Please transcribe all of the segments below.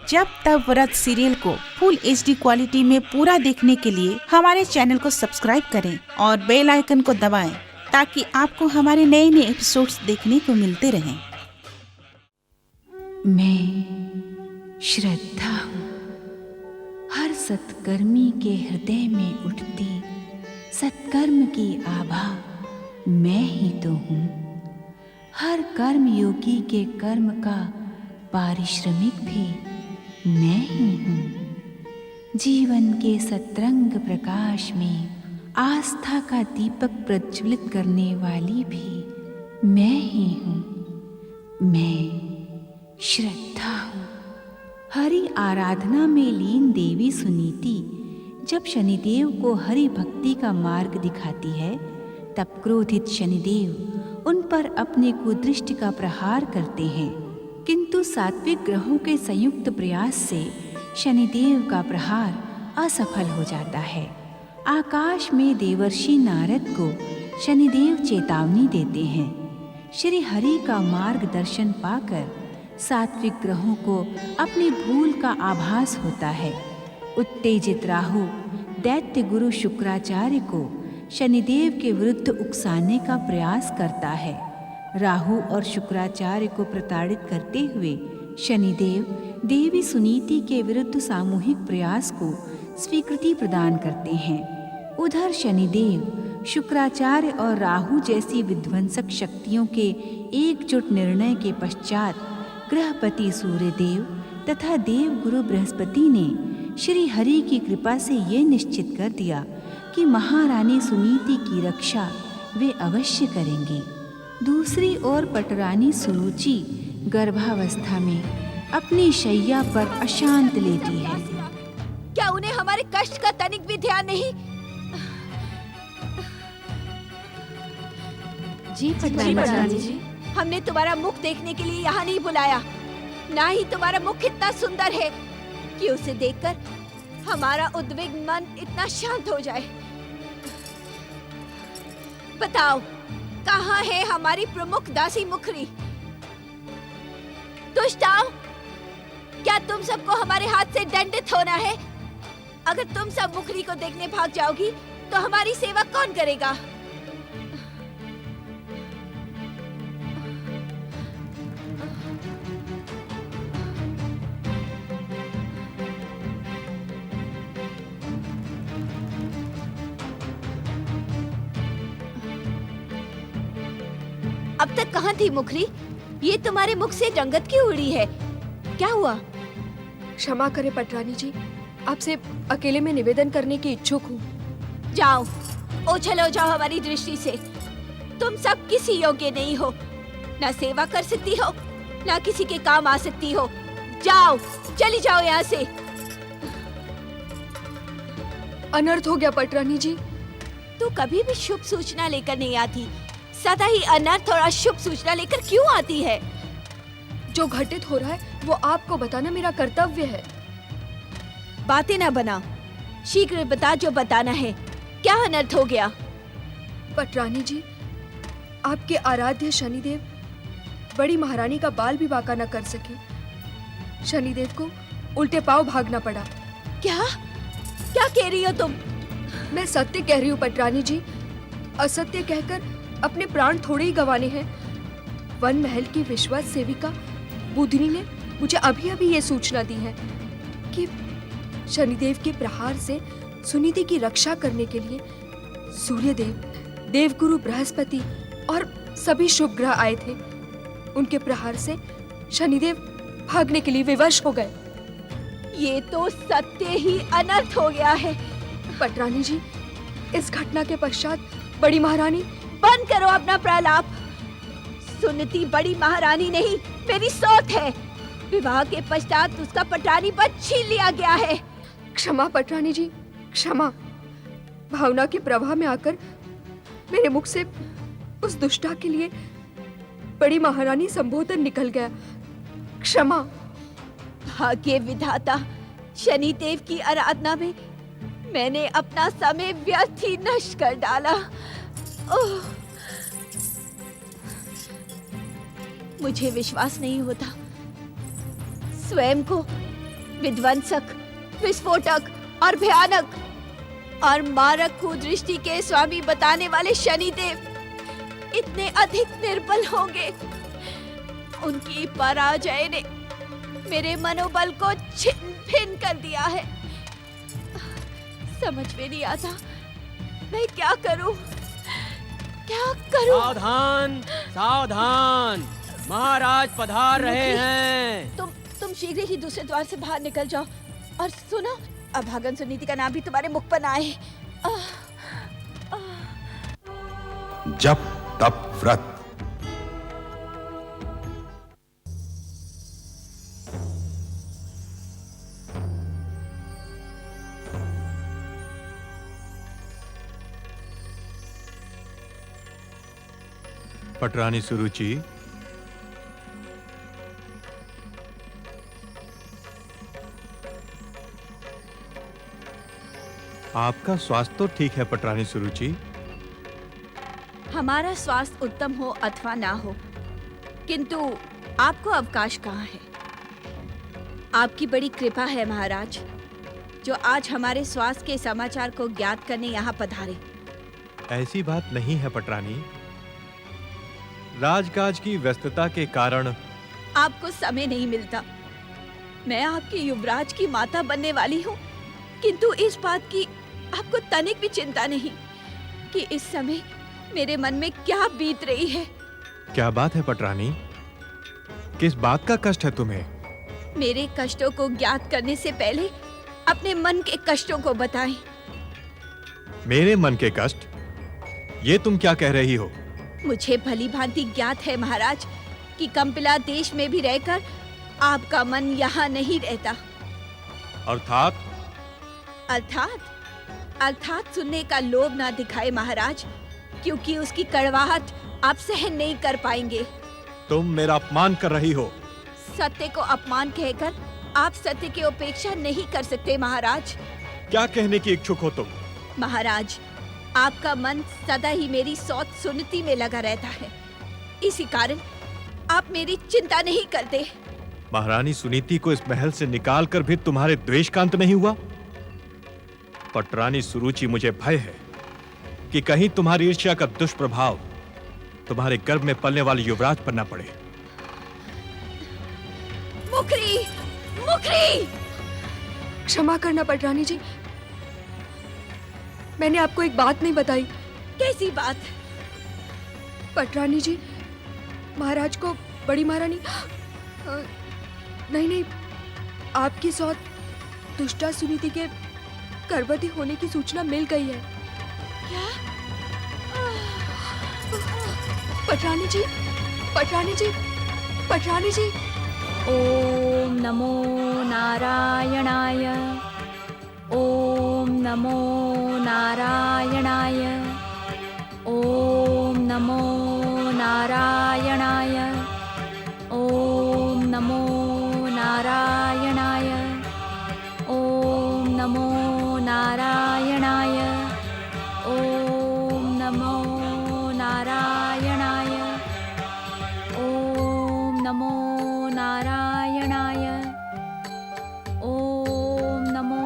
जब तब व्रत सीरियल को फुल HD क्वालिटी में पूरा देखने के लिए हमारे चैनल को सब्सक्राइब करें और बेल आइकन को दबाएं ताकि आपको हमारे नए नए एपिसोड्स देखने को मिलते रहें। मैं श्रद्धा हूँ, हर सत्कर्मी के हृदय में उठती सत्कर्म की आभा मैं ही तो हूँ। हर कर्म योगी के कर्म का पारिश्रमिक भी मैं ही हूँ। जीवन के सतरंग प्रकाश में आस्था का दीपक प्रज्वलित करने वाली भी मैं ही हूँ। मैं श्रद्धा हूँ। हरि आराधना में लीन देवी सुनीति जब शनिदेव को हरि भक्ति का मार्ग दिखाती है, तब क्रोधित शनिदेव उन पर अपने कुदृष्टि का प्रहार करते हैं। किंतु सात्विक ग्रहों के संयुक्त प्रयास से शनिदेव का प्रहार असफल हो जाता है। आकाश में देवर्षि नारद को शनिदेव चेतावनी देते हैं। श्री हरि का मार्गदर्शन पाकर सात्विक ग्रहों को अपनी भूल का आभास होता है। उत्तेजित राहु दैत्य गुरु शुक्राचार्य को शनिदेव के विरुद्ध उकसाने का प्रयास करता है। राहु और शुक्राचार्य को प्रताड़ित करते हुए शनिदेव देवी सुनीति के विरुद्ध सामूहिक प्रयास को स्वीकृति प्रदान करते हैं। उधर शनिदेव शुक्राचार्य और राहु जैसी विध्वंसक शक्तियों के एकजुट निर्णय के पश्चात ग्रहपति सूर्यदेव तथा देव गुरु बृहस्पति ने श्री हरि की कृपा से ये निश्चित कर दिया कि महारानी सुनीति की रक्षा वे अवश्य करेंगे। दूसरी ओर पटरानी सुरुचि गर्भावस्था में अपनी शैया पर अशांत लेटी है। क्या उन्हें हमारे कष्ट का तनिक भी ध्यान नहीं? जी पटरानी जी, हमने तुम्हारा मुख देखने के लिए यहाँ नहीं बुलाया। ना ही तुम्हारा मुख इतना सुंदर है कि उसे देखकर हमारा उद्विग्न मन इतना शांत हो जाए। बताओ, कहाँ है हमारी प्रमुख दासी मुखरी? दुष्टाओ, क्या तुम सबको हमारे हाथ से दंडित होना है? अगर तुम सब मुखरी को देखने भाग जाओगी तो हमारी सेवा कौन करेगा? अब तक कहाँ थी मुखरी? ये तुम्हारे मुख से रंगत क्यों उड़ी है? क्या हुआ? क्षमा करें पटरानी जी, आपसे अकेले में निवेदन करने की इच्छुक हूँ। जाओ, ओझल हो जाओ हमारी दृष्टि से। तुम सब किसी योग्य नहीं हो, ना सेवा कर सकती हो, ना किसी के काम आ सकती हो। जाओ, चली जाओ यहाँ से। अनर्थ हो गया पटरानी जी। तू कभी भी शुभ सूचना लेकर नहीं आती, सदा ही अनर्थ और अशुभ सूचना लेकर क्यों आती है? जो घटित हो रहा है वो आपको बताना मेरा कर्तव्य है। बातें ना बना, शीघ्र बता जो बताना है। क्या अनर्थ हो गया? पटरानी जी, आपके आराध्य शनिदेव बड़ी महारानी का बाल भी बांका न कर सके। शनिदेव को उल्टे पांव भागना पड़ा। क्या क्या कह रही हो तुम? मैं सत्य कह रही हूँ पटरानी जी। असत्य कहकर अपने प्राण थोड़े ही गंवाने हैं। वन महल की विश्वास सेविका बुधनी ने मुझे अभी अभी ये सूचना दी है कि शनिदेव के प्रहार से सुनीति की रक्षा करने के लिए सूर्यदेव, देवगुरु बृहस्पति और सभी शुभ ग्रह आए थे। उनके प्रहार से शनिदेव भागने के लिए विवश हो गए। ये तो सत्य ही अनर्थ हो गया है। पटरानी जी, इस घटना के पश्चात बड़ी महारानी। बंद करो अपना प्रलाप। सुनीति बड़ी महारानी नहीं, मेरी सौत है। विवाह के पश्चात उसका पटरानी पद छीन लिया गया है। क्षमा पटरानी जी, क्षमा। भावना के प्रवाह में आकर मेरे मुख से उस दुष्टा के लिए बड़ी महारानी संबोधन निकल गया। क्षमा। भाग्य विधाता, शनिदेव की आराधना में मैंने अपना समय व्यर्थ ही नष्ट कर डाला। ओह, मुझे विश्वास नहीं होता। स्वयं को विध्वंसक, विस्फोटक और भयानक और मारक कुदृष्टि के स्वामी बताने वाले शनिदेव इतने अधिक निर्बल होंगे। उनकी पराजय ने मेरे मनोबल को छिन्न भिन्न कर दिया है। समझ में नहीं आता मैं क्या करूं, क्या करूं? सावधान, सावधान, महाराज पधार रहे हैं। तुम शीघ्र ही दूसरे द्वार से बाहर निकल जाओ और सुनो, अभागन सुनीति का नाम भी तुम्हारे मुख पर ना आए। जप तप व्रत। पटरानी सुरुचि, आपका स्वास्थ्य तो ठीक है पटरानी सुरुचि? हमारा स्वास्थ्य उत्तम हो अथवा ना हो, किंतु आपको अवकाश कहाँ है? आपकी बड़ी कृपा है महाराज, जो आज हमारे स्वास्थ्य के समाचार को ज्ञात करने यहाँ पधारे। ऐसी बात नहीं है पटरानी, राजकाज की व्यस्तता के कारण आपको समय नहीं मिलता। मैं आपके युवराज की माता बनने वाली हूँ, किंतु इस बात की आपको तनिक भी चिंता नहीं कि इस समय मेरे मन में क्या बीत रही है। क्या बात है पटरानी? किस बात का कष्ट है तुम्हें? मेरे कष्टों को ज्ञात करने से पहले अपने मन के कष्टों को बताएं। मेरे मन के कष्ट? ये तुम क्या कह रही हो? मुझे भली भांति ज्ञात है महाराज कि कंपिला देश में भी रहकर आपका मन यहाँ नहीं रहता। अर्थात? अर्थात सुनने का लोभ ना दिखाए महाराज, क्योंकि उसकी कड़वाहट आप सहन नहीं कर पाएंगे। तुम मेरा अपमान कर रही हो। सत्य को अपमान कहकर आप सत्य की उपेक्षा नहीं कर सकते महाराज। क्या कहने की इच्छुक हो तुम? महाराज, आपका मन सदा ही मेरी सौत सुनती में लगा रहता है, इसी कारण आप मेरी चिंता नहीं करते। महारानी सुनीति को इस महल से निकालकर भी तुम्हारे द्वेष का अंत नहीं हुआ? पटरानी सुरुचि, मुझे भय है कि कहीं तुम्हारी ईर्ष्या का दुष्प्रभाव तुम्हारे गर्भ में पलने वाले युवराज पर न पड़े। मुखरी, मुखरी! क्षमा करना पटरानी जी, मैंने आपको एक बात नहीं बताई। कैसी बात? पटरानी जी, महाराज को बड़ी महारानी नहीं, आपकी सौत दुष्टा सुनीति के गर्भवती होने की सूचना मिल गई है। क्या? पटरानी जी, पटरानी जी, पटरानी जी। ओम नमो नारायणाय, ओम नमो नारायणाय, ओम नमो नारायणाय, ओम नमो नारायणाय, ओम नमो नारायणाय, ओम नमो नारायणाय, ओम नमो नारायणाय, ओम नमो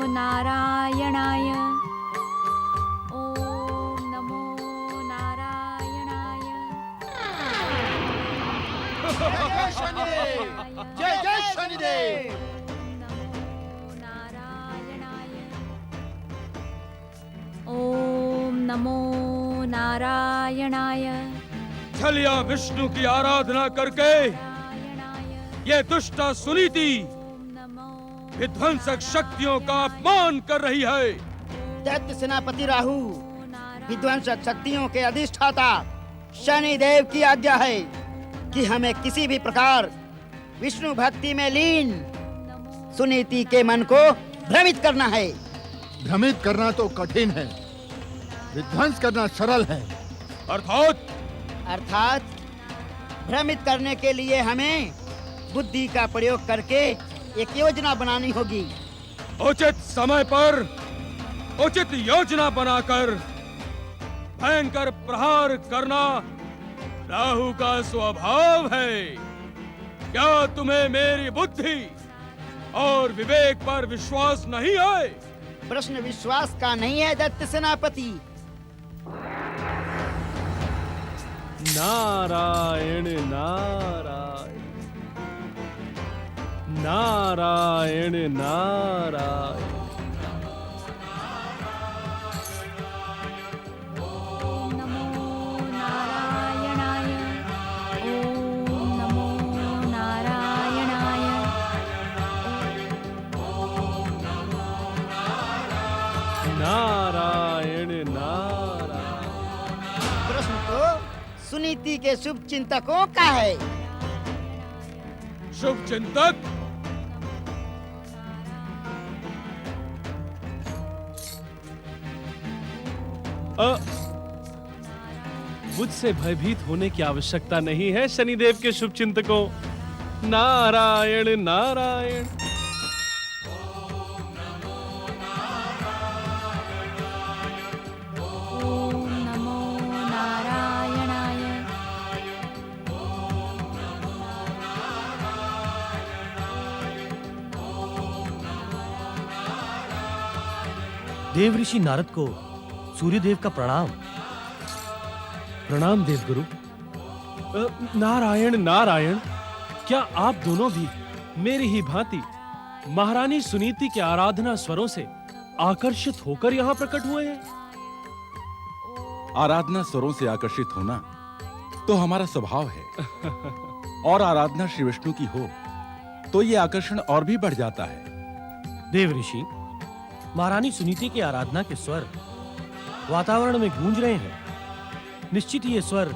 नारायणाय, ओम नमो नारायणाय। जय जय शनिदेव। ओम नमो नारायणाय। छलिया विष्णु की आराधना करके ये दुष्टा सुनीति विध्वंसक शक्तियों का अपमान कर रही है। दैत्य सेनापति राहु विध्वंसक शक्तियों के अधिष्ठाता शनिदेव की आज्ञा है कि हमें किसी भी प्रकार विष्णु भक्ति में लीन सुनीति के मन को भ्रमित करना है। भ्रमित करना तो कठिन है, विध्वंस करना सरल है। अर्थात भ्रमित करने के लिए हमें बुद्धि का प्रयोग करके एक योजना बनानी होगी। उचित समय पर उचित योजना बनाकर भयंकर प्रहार करना राहु का स्वभाव है। क्या तुम्हें मेरी बुद्धि और विवेक पर विश्वास नहीं है। प्रश्न विश्वास का नहीं है दैत्य सेनापति। नारायण नारायण नारायण नारायण। ओम नमो नारायणाय। ओम नमो नारायणाय। नारायण नारायण। प्रश्न तो सुनीति के शुभ चिंतकों का है। शुभ चिंतक मुझसे भयभीत होने की आवश्यकता नहीं है शनिदेव के शुभ चिंतकों। नारायण नारायण। ओम नमो नारायणाय। देव ऋषि नारद को सूर्यदेव का प्रणाम। प्रणाम देवगुरु। नारायण नारायण। क्या आप दोनों भी मेरी ही भांति महारानी सुनीति के आराधना स्वरों से आकर्षित होकर यहाँ प्रकट हुए हैं? आराधना स्वरों से आकर्षित होना तो हमारा स्वभाव है। और आराधना श्री विष्णु की हो तो ये आकर्षण और भी बढ़ जाता है। देव ऋषि, महारानी सुनीति की आराधना के स्वर वातावरण में गूंज रहे हैं। निश्चित ही ये स्वर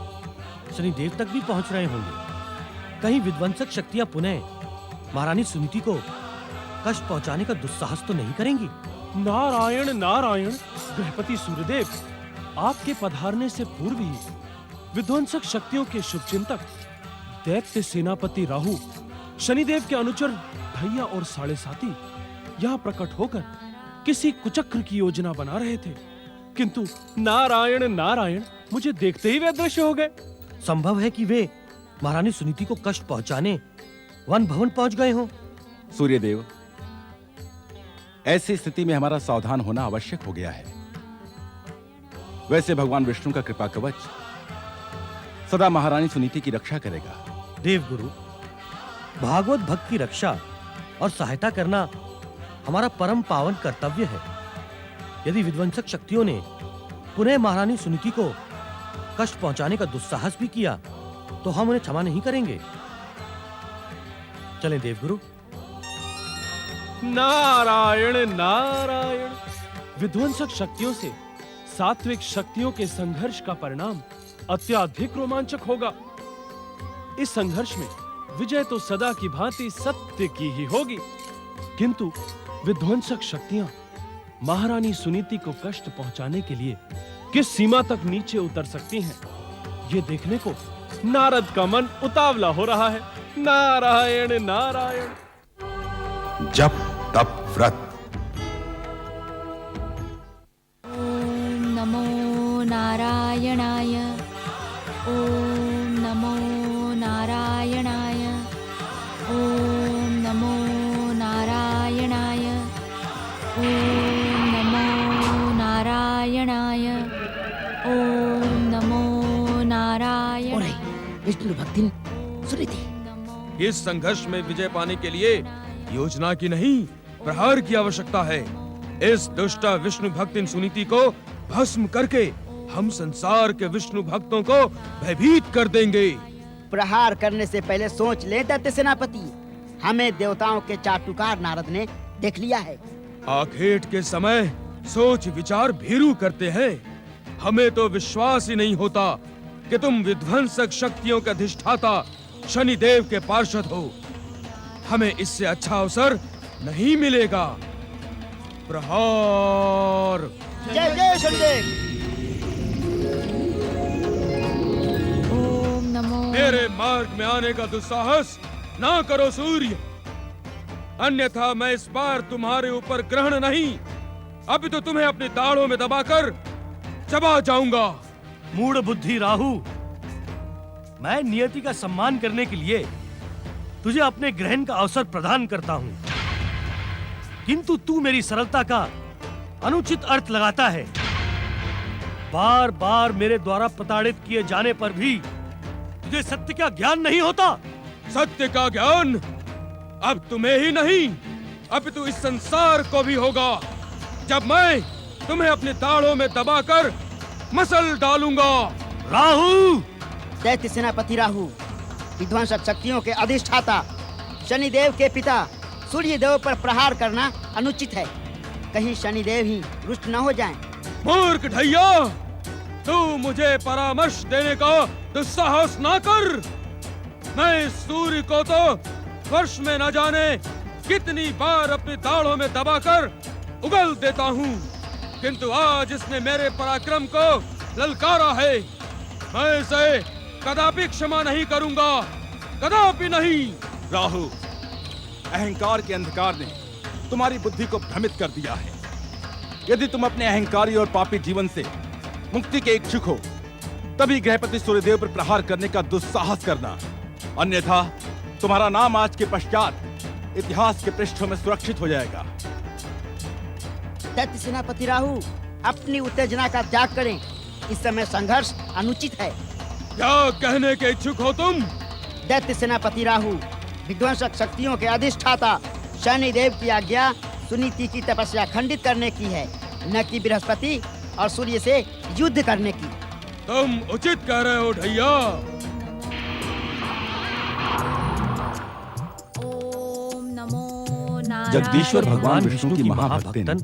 शनिदेव तक भी पहुंच रहे होंगे। कहीं विध्वंसक शक्तियां पुनः महारानी सुनीति को कष्ट पहुंचाने का दुस्साहस तो नहीं करेंगी? नारायण नारायण। गृहपति सूर्यदेव, आपके पधारने से पूर्व ही विध्वंसक शक्तियों के शुभचिंतक दैत्य सेनापति राहु, शनिदेव के अनुचर ढैया और साढ़े साथी यहाँ प्रकट होकर किसी कुचक्र की योजना बना रहे थे, किंतु नारायण नारायण मुझे देखते ही वे अदृश्य हो गए। संभव है कि वे महारानी सुनीति को कष्ट पहुंचाने वन भवन पहुंच गए हों। सूर्यदेव, ऐसी स्थिति में हमारा सावधान होना आवश्यक हो गया है। वैसे भगवान विष्णु का कृपा कवच सदा महारानी सुनीति की रक्षा करेगा। देवगुरु, भागवत भक्त की रक्षा और सहायता करना हमारा परम पावन कर्तव्य है। यदि विध्वंसक शक्तियों ने पुनः महारानी सुनीति को कष्ट पहुंचाने का दुस्साहस भी किया तो हम उन्हें क्षमा नहीं करेंगे। चलें देवगुरु। नारायण नारायण। विध्वंसक शक्तियों से सात्विक शक्तियों के संघर्ष का परिणाम अत्यधिक रोमांचक होगा। इस संघर्ष में विजय तो सदा की भांति सत्य की ही होगी, किंतु विध्वंसक शक्तियां महारानी सुनीति को कष्ट पहुंचाने के लिए किस सीमा तक नीचे उतर सकती हैं, ये देखने को नारद का मन उतावला हो रहा है। नारायण नारायण। जप तप व्रत। ओम नमो नारायणाय। ओम नमो नारायणाय। ओम नमो नारायणाय। ओम नमो नारायणाय। ओम नमो नारायण। विष्णु भक्तिन सुनीति, इस संघर्ष में विजय पाने के लिए योजना की नहीं, प्रहार की आवश्यकता है। इस दुष्ट विष्णु भक्तिन सुनीति को भस्म करके हम संसार के विष्णु भक्तों को भयभीत कर देंगे। प्रहार करने से पहले सोच ले दैत्य सेनापति। हमें देवताओं के चाटुकार नारद ने देख लिया है। आखेट के समय सोच विचार भीरू करते हैं। हमें तो विश्वास ही नहीं होता कि तुम विध्वंसक शक्तियों का अधिष्ठाता शनिदेव के पार्षद हो। हमें इससे अच्छा अवसर नहीं मिलेगा। प्रहार। जय जय शनिदेव। ओम नमो। मेरे मार्ग में आने का दुस्साहस ना करो सूर्य, अन्यथा मैं इस बार तुम्हारे ऊपर ग्रहण नहीं, अभी तो तुम्हें अपनी दाढ़ों में दबाकर चबा जाऊंगा। मूढ़ बुद्धि राहु, मैं नियति का सम्मान करने के लिए तुझे अपने ग्रहण का अवसर प्रदान करता हूँ। किंतु तू मेरी सरलता का अनुचित अर्थ लगाता है। बार बार मेरे द्वारा प्रताड़ित किए जाने पर भी तुझे सत्य का ज्ञान नहीं होता। सत्य का ज्ञान अब तुम्हें ही नहीं, अब तो इस संसार को भी होगा, जब मैं तुम्हें अपने दाढ़ों में दबाकर मसल डालूंगा। राहु! दैत्य सेनापति राहु, विध्वंसक शक्तियों के अधिष्ठाता शनिदेव के पिता सूर्य देव पर प्रहार करना अनुचित है। कहीं शनिदेव ही रुष्ट न हो जाएं। मूर्ख ढैया, तू मुझे परामर्श देने का दुस्साहस ना कर। मैं सूर्य को तो वर्ष में न जाने कितनी बार अपनी दाढ़ों में दबाकर उगल देता हूँ, किंतु आज इसने मेरे पराक्रम को ललकारा है। मैं इसे कदापि क्षमा नहीं करूंगा, कदापि नहीं। राहु, अहंकार के अंधकार ने तुम्हारी बुद्धि को भ्रमित कर दिया है। यदि तुम अपने अहंकारी और पापी जीवन से मुक्ति के इच्छुक हो, तभी गृहपति सूर्यदेव पर प्रहार करने का दुस्साहस करना, अन्यथा तुम्हारा नाम आज के पश्चात इतिहास के पृष्ठों में सुरक्षित हो जाएगा। दैत्य सेनापति राहु, अपनी उत्तेजना का त्याग करें। इस समय संघर्ष अनुचित है। क्या कहने के इच्छुक हो तुम? दैत्य सेनापति राहु, विध्वंसक शक्तियों के अधिष्ठाता शनिदेव की आज्ञा सुनीति की तपस्या खंडित करने की है, न कि बृहस्पति और सूर्य से युद्ध करने की। तुम उचित कह रहे हो ढैया। ओम नमो नारायण। जगदीश्वर भगवान विष्णु की महाभक्तिन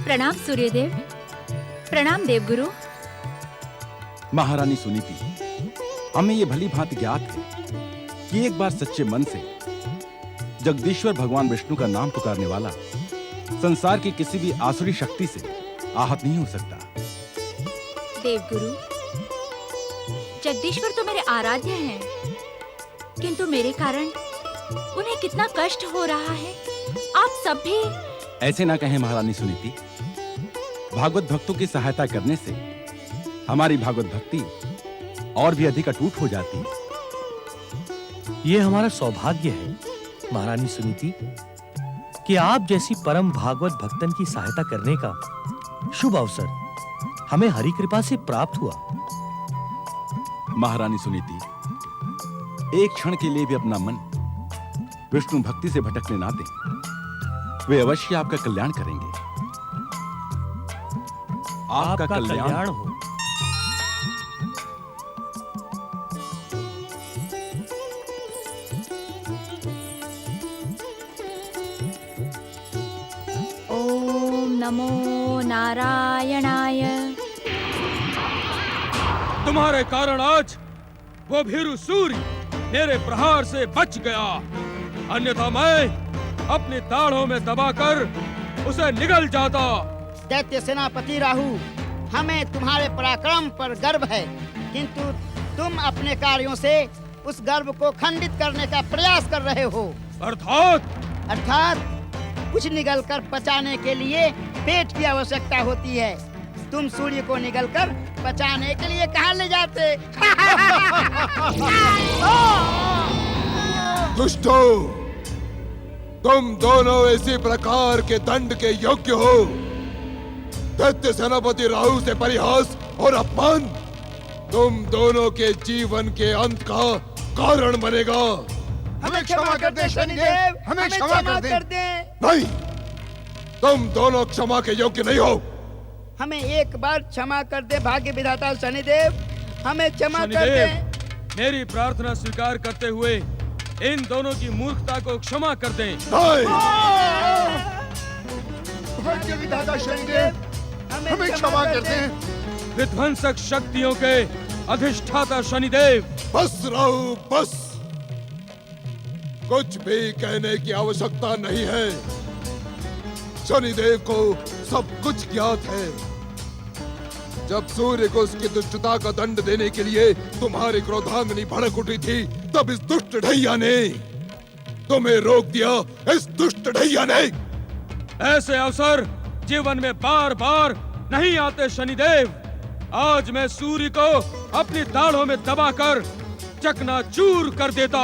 प्रणाम सूर्यदेव। प्रणाम देवगुरु। महारानी सुनीति, हमें ये भली भांति ज्ञात है कि एक बार सच्चे मन से जगदीश्वर भगवान विष्णु का नाम पुकारने वाला संसार की किसी भी आसुरी शक्ति से आहत नहीं हो सकता। देवगुरु, जगदीश्वर तो मेरे आराध्य हैं, किंतु मेरे कारण उन्हें कितना कष्ट हो रहा है। आप सब भी ऐसे ना कहें महारानी सुनीति। भागवत भक्तों की सहायता करने से हमारी भागवत भक्ति और भी अधिक अटूट हो जाती है। ये हमारा सौभाग्य है महारानी सुनीति कि आप जैसी परम भागवत भक्तन की सहायता करने का शुभ अवसर हमें हरि कृपा से प्राप्त हुआ। महारानी सुनीति, एक क्षण के लिए भी अपना मन विष्णु भक्ति से भटकने ना दें। वे अवश्य आपका कल्याण करेंगे। आपका कल्याण हो। ओम नमो नारायणाय। तुम्हारे कारण आज वो भीरू सूर्य मेरे प्रहार से बच गया, अन्यथा मैं अपनी दाढ़ों में दबाकर उसे निगल जाता। दैत्य सेनापति राहु, हमें तुम्हारे पराक्रम पर गर्व है, किंतु तुम अपने कार्यों से उस गर्व को खंडित करने का प्रयास कर रहे हो। अर्थात कुछ निगलकर पचाने के लिए पेट की आवश्यकता होती है। तुम सूर्य को निगलकर पचाने के लिए कहाँ ले जाते? दुष्टो, तुम दोनों इसी प्रकार के दंड के योग्य हो। दैत्य सेनापति राहु से परिहास और अपमान तुम दोनों के जीवन के अंत का कारण बनेगा। हमें क्षमा कर दे शनिदेव, हमें क्षमा कर दे। नहीं, तुम दोनों क्षमा के योग्य नहीं हो। हमें एक बार क्षमा कर दे भाग्य विधाता शनिदेव, हमें क्षमा कर दे। मेरी प्रार्थना स्वीकार करते हुए इन दोनों की मूर्खता को क्षमा कर दें। नहीं, भाग्य विधाता शनिदेव, हमें क्षमा कर दे। विध्वंसक शक्तियों के अधिष्ठाता शनिदेव। बस राहु, बस। कुछ भी कहने की आवश्यकता नहीं है। शनिदेव को सब कुछ ज्ञात है। जब सूर्य को उसकी दुष्टता का दंड देने के लिए तुम्हारी क्रोधाग्नि भड़क उठी थी, तब इस दुष्ट ढैया ने तुम्हें रोक दिया। इस दुष्ट ढैया ने। ऐसे अवसर जीवन में बार बार नहीं आते शनिदेव। आज मैं सूर्य को अपनी दाढ़ों में दबाकर चकनाचूर कर देता।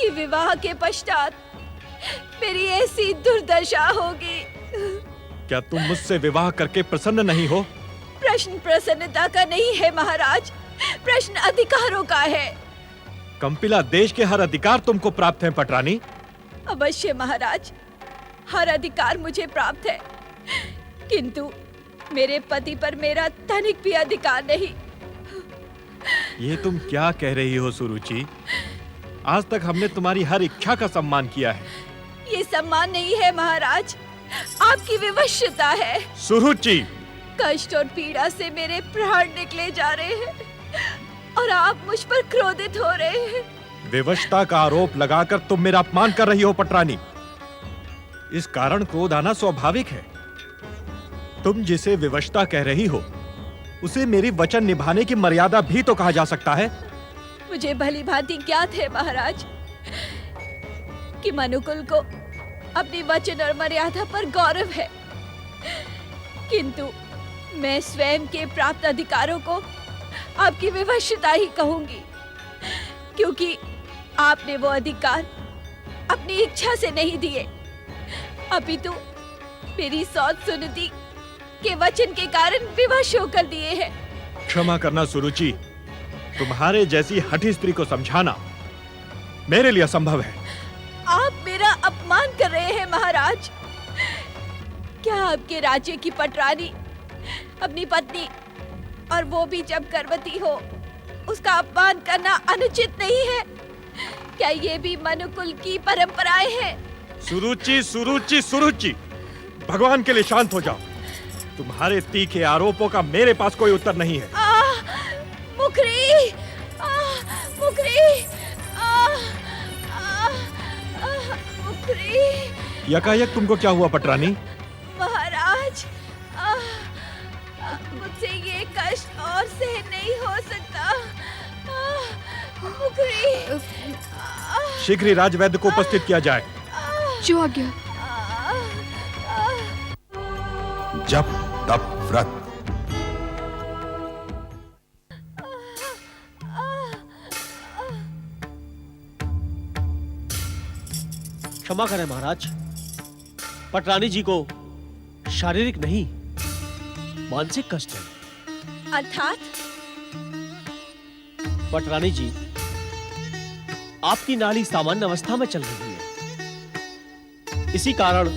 कि विवाह के पश्चात मेरी ऐसी दुर्दशा होगी। क्या तुम मुझसे विवाह करके प्रसन्न नहीं हो? प्रश्न प्रसन्नता का नहीं है महाराज, प्रश्न अधिकारों का है। कंपिला, देश के हर अधिकार तुमको प्राप्त हैं पटरानी। अवश्य महाराज, हर अधिकार मुझे प्राप्त है, किंतु मेरे पति पर मेरा तनिक भी अधिकार नहीं। ये तुम क्या कह रही हो सुरुचि? आज तक हमने तुम्हारी हर इच्छा का सम्मान किया है। ये सम्मान नहीं है महाराज, आपकी विवशता है। सुरुचि, कष्ट और पीड़ा से मेरे प्राण निकले जा रहे हैं और आप मुझ पर क्रोधित हो रहे हैं। विवशता का आरोप लगाकर तुम मेरा अपमान कर रही हो पटरानी। इस कारण क्रोध आना स्वाभाविक है। तुम जिसे विवशता कह रही हो, उसे मेरी वचन निभाने की मर्यादा भी तो कहा जा सकता है। मुझे भली भांति ज्ञात है महाराज कि मनुकुल को अपनी वचन और मर्यादा पर गौरव है, किंतु मैं स्वयं के प्राप्त अधिकारों को आपकी विवशता ही कहूंगी, क्योंकि आपने वो अधिकार अपनी इच्छा से नहीं दिए, अपितु मेरी सौत सुनती के वचन के कारण विवश होकर दिए हैं। क्षमा करना सुरुचि, तुम्हारे जैसी हठी स्त्री को समझाना मेरे लिए असंभव है। आप मेरा अपमान कर रहे हैं महाराज। क्या आपके राज्य की पटरानी अपनी पत्नी, और वो भी जब गर्भवती हो, उसका अपमान करना अनुचित नहीं है? क्या ये भी मनुकुल की परंपराएं हैं? सुरुचि, सुरुचि, सुरुचि, भगवान के लिए शांत हो जाओ। तुम्हारे तीखे आरोपों का मेरे पास कोई उत्तर नहीं है। मुखरी, मुखरी, मुखरी। यकायक तुमको क्या हुआ पटरानी? महाराज, मुझसे ये कष्ट और सहन नहीं हो सकता। मुखरी। शीघ्र ही राजवैद्य को उपस्थित किया जाए। जो आज्ञा। जप तप व्रत। क्षमा करें महाराज, पटरानी जी को शारीरिक नहीं मानसिक कष्ट है। अर्थात? पटरानी जी, आपकी नाड़ी सामान्य अवस्था में चल रही है। इसी कारण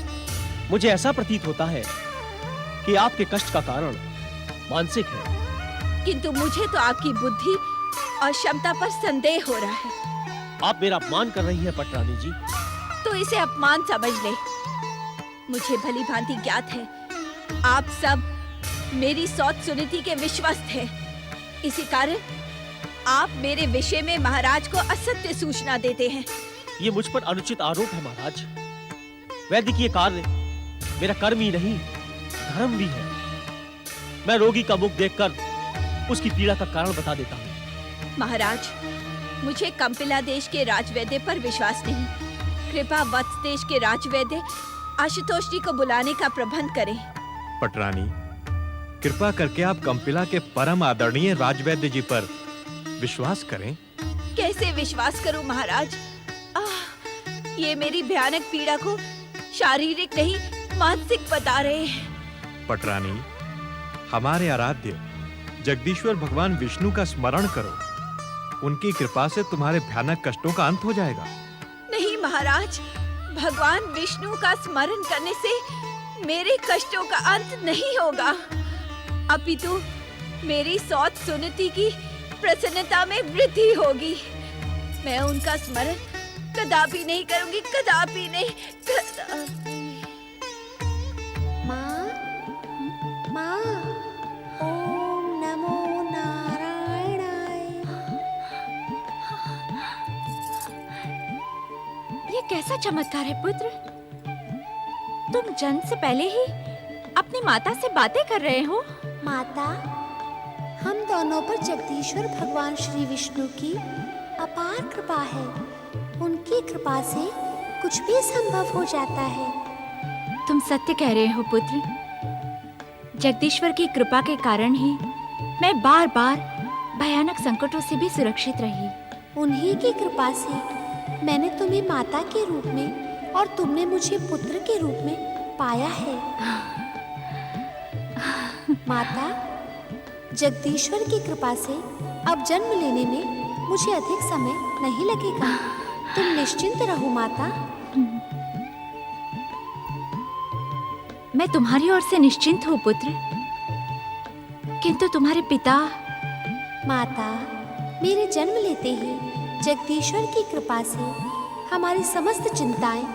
मुझे ऐसा प्रतीत होता है कि आपके कष्ट का कारण मानसिक है। किंतु मुझे तो आपकी बुद्धि और क्षमता पर संदेह हो रहा है। आप मेरा अपमान कर रही हैं पटरानी जी। तो इसे अपमान समझ ले। मुझे भली भांति ज्ञात है आप सब मेरी सौत सुनीति के विश्वस्त हैं। इसी कारण आप मेरे विषय में महाराज को असत्य सूचना देते हैं। ये मुझ पर अनुचित आरोप है महाराज। वैद्यकीय कार्य मेरा कर्म ही नहीं, धर्म भी है। मैं रोगी का मुख देखकर उसकी पीड़ा का कारण बता देता हूँ। महाराज, मुझे कंपिला देश के राजवैद्य पर विश्वास नहीं। कृपा वत्स देश के राजवैद्य आशुतोष जी को बुलाने का प्रबंध करें। पटरानी, कृपा करके आप कंपिला के परम आदरणीय राजवैद्य जी पर विश्वास करें। कैसे विश्वास करूं महाराज? ये मेरी भयानक पीड़ा को शारीरिक नहीं मानसिक बता रहे हैं। पटरानी, हमारे आराध्य जगदीश्वर भगवान विष्णु का स्मरण करो। उनकी कृपा से तुम्हारे भयानक कष्टों का अंत हो जाएगा। नहीं महाराज, भगवान विष्णु का स्मरण करने से मेरे कष्टों का अंत नहीं होगा, अपितु मेरी सौत सुनीति की प्रसन्नता में वृद्धि होगी। मैं उनका स्मरण कदापि नहीं करूंगी, कदापि नहीं, कदापि। माँ, माँ, ओम नमो नारायणाय। ये कैसा चमत्कार है पुत्र? तुम जन्म से पहले ही अपनी माता से बातें कर रहे हो। माता, हम दोनों पर जगदीश्वर भगवान श्री विष्णु की अपार कृपा है। उनकी कृपा से कुछ भी संभव हो जाता है। तुम सत्य कह रहे हो पुत्र। जगदीश्वर की कृपा के कारण ही मैं बार बार भयानक संकटों से भी सुरक्षित रही। उन्हीं की कृपा से मैंने तुम्हें माता के रूप में और तुमने मुझे पुत्र के रूप में पाया है। माता, जगदीश्वर की कृपा से अब जन्म लेने में मुझे अधिक समय नहीं लगेगा। तुम निश्चिंत रहो माता। मैं तुम्हारी ओर से निश्चिंत हूँ पुत्र, किंतु तुम्हारे पिता। माता, मेरे जन्म लेते ही जगदीश्वर की कृपा से हमारी समस्त चिंताएं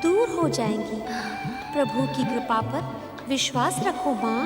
दूर हो जाएंगी। प्रभु की कृपा पर विश्वास रखो माँ।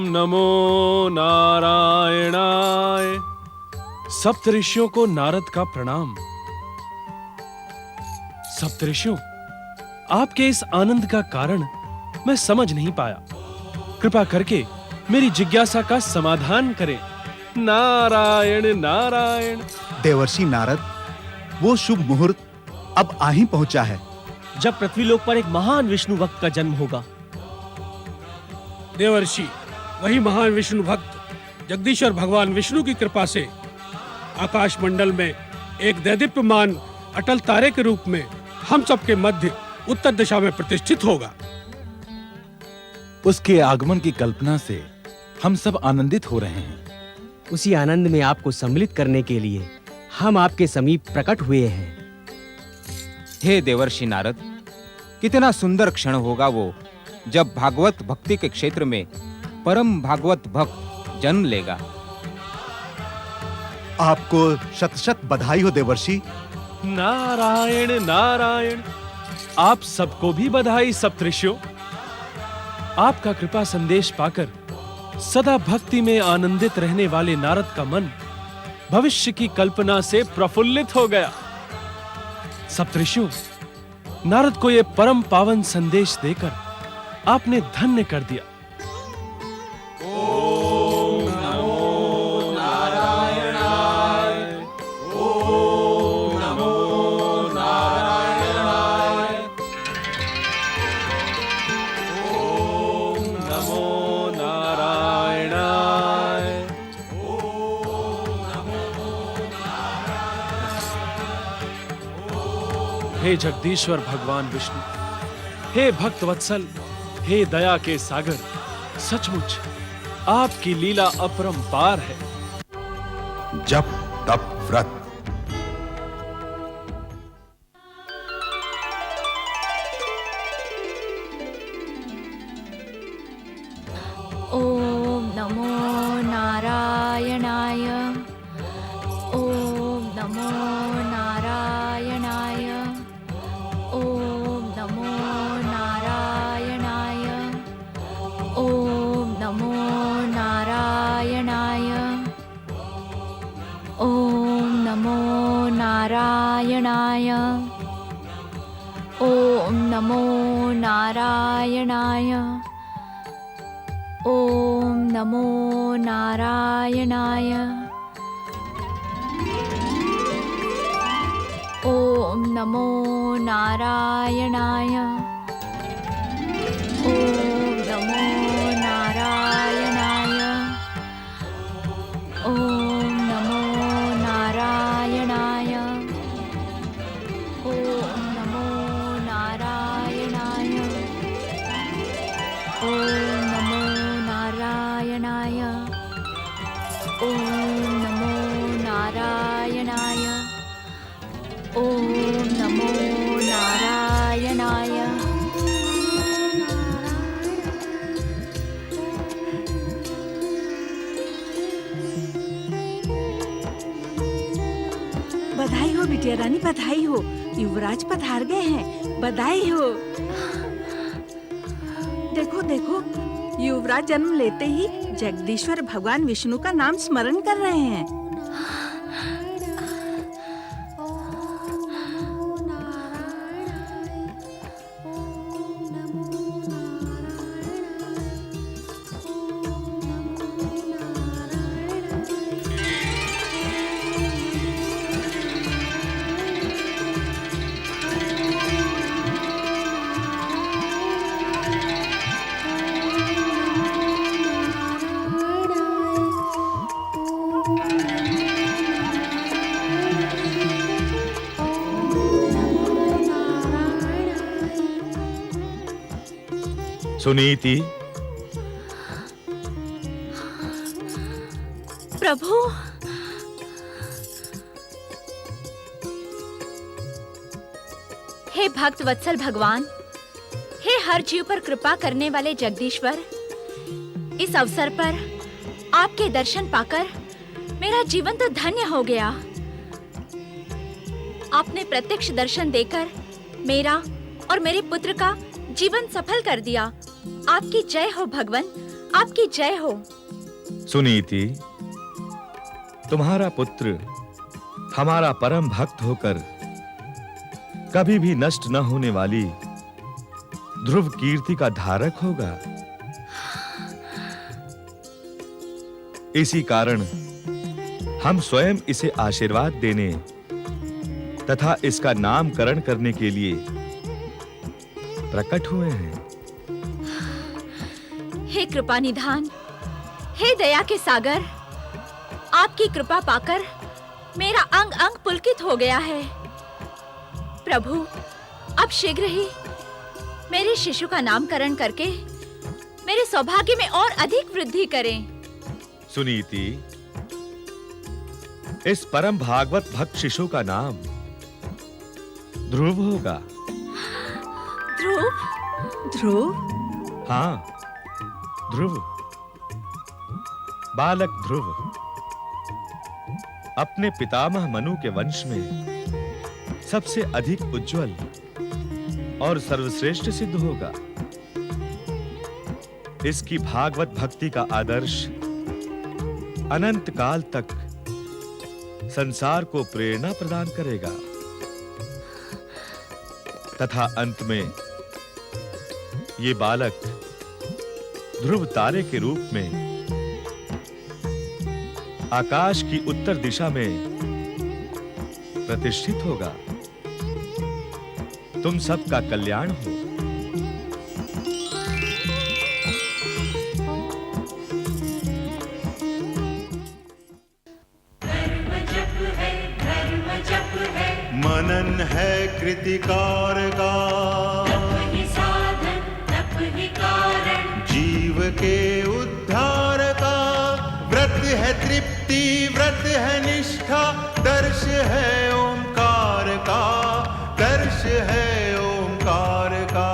नमो नारायणाय। सप्तऋषियों को नारद का प्रणाम। सप्तऋषियों, आपके इस आनंद का कारण मैं समझ नहीं पाया। कृपा करके मेरी जिज्ञासा का समाधान करें। नारायण नारायण। देवर्षि नारद, वो शुभ मुहूर्त अब आ ही पहुंचा है जब पृथ्वीलोक पर एक महान विष्णु भक्त का जन्म होगा। देवर्षि, वही महान विष्णु भक्त जगदीश्वर भगवान विष्णु की कृपा से आकाश मंडल में एक दैदीप्यमान अटल तारे के रूप में हम सबके मध्य उत्तर दिशा में प्रतिष्ठित होगा। उसके आगमन की कल्पना से हम सब आनंदित हो रहे हैं। उसी आनंद में आपको सम्मिलित करने के लिए हम आपके समीप प्रकट हुए हैं। हे देवर्षि नारद, कितना सुंदर क्षण होगा वो जब भागवत भक्ति के क्षेत्र में परम भागवत भक्त जन्म लेगा। आपको शत शत बधाई हो देवर्षि। नारायण नारायण। आप सबको भी बधाई सप्तऋषियों। आपका कृपा संदेश पाकर सदा भक्ति में आनंदित रहने वाले नारद का मन भविष्य की कल्पना से प्रफुल्लित हो गया। सप्तऋषियों, नारद को यह परम पावन संदेश देकर आपने धन्य कर दिया। ओम नमो नारायणाय। ओम नमो नारायणाय। ओम नमो नारायणाय। हे जगदीश्वर भगवान विष्णु, हे भक्त वत्सल, हे दया के सागर, सचमुच आपकी लीला अपरंपार है। जप तप व्रत। ओम नमो नारायणाय। ओम नमो नारायणाय। ओम नमो नारायणाय। ओम नमो नारायणाय। ओम नमो नारायणाय। ओम नमो नारायणाय। ओम नमो नारायणाय। ओम नमो नारायणाय। ओम नमो नारायणाय। ओम नमो नारायणाय। ओम नमो नारायणाय। महारानी बधाई हो, युवराज पधार गए हैं, बधाई हो। देखो देखो, युवराज जन्म लेते ही जगदीश्वर भगवान विष्णु का नाम स्मरण कर रहे हैं। सुनीति, प्रभु, हे भक्त वत्सल भगवान, हे हर जीव पर कृपा करने वाले जगदीश्वर, इस अवसर पर आपके दर्शन पाकर मेरा जीवन तो धन्य हो गया। आपने प्रत्यक्ष दर्शन देकर मेरा और मेरे पुत्र का जीवन सफल कर दिया। आपकी जय हो भगवान, आपकी जय हो। सुनीति, तुम्हारा पुत्र हमारा परम भक्त होकर कभी भी नष्ट न होने वाली ध्रुव कीर्ति का धारक होगा। इसी कारण हम स्वयं इसे आशीर्वाद देने तथा इसका नामकरण करने के लिए प्रकट हुए हैं। हे कृपा निधान, हे दया के सागर, आपकी कृपा पाकर मेरा अंग अंग पुलकित हो गया है। प्रभु, अब शीघ्र ही मेरे शिशु का नामकरण करके मेरे सौभाग्य में और अधिक वृद्धि करें। सुनीति, इस परम भागवत भक्त शिशु का नाम ध्रुव होगा। ध्रुव? ध्रुव? हाँ, ध्रुव, बालक ध्रुव अपने पितामह मनु के वंश में सबसे अधिक उज्जवल और सर्वश्रेष्ठ सिद्ध होगा। इसकी भागवत भक्ति का आदर्श अनंत काल तक संसार को प्रेरणा प्रदान करेगा तथा अंत में ये बालक ध्रुव तारे के रूप में आकाश की उत्तर दिशा में प्रतिष्ठित होगा। तुम सबका कल्याण हो। मनन है कृतिकार का, जीव के उद्धार का, व्रत है तृप्ति, व्रत है निष्ठा, दर्श है ओंकार का, दर्श है ओंकार का।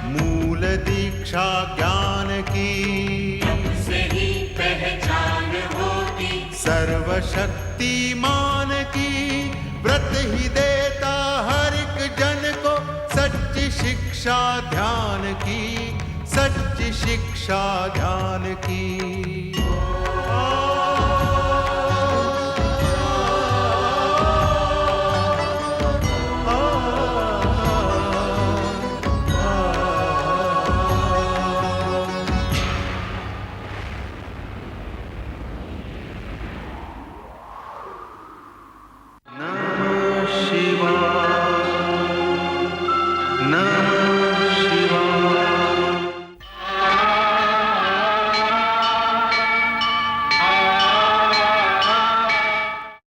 मूल दीक्षा ज्ञान की, से ही पहचान होती, सर्वशक्तिमान की, व्रत ही देता हर एक जन को, सच्ची शिक्षा ध्यान की, सच्ची शिक्षा ध्यान की।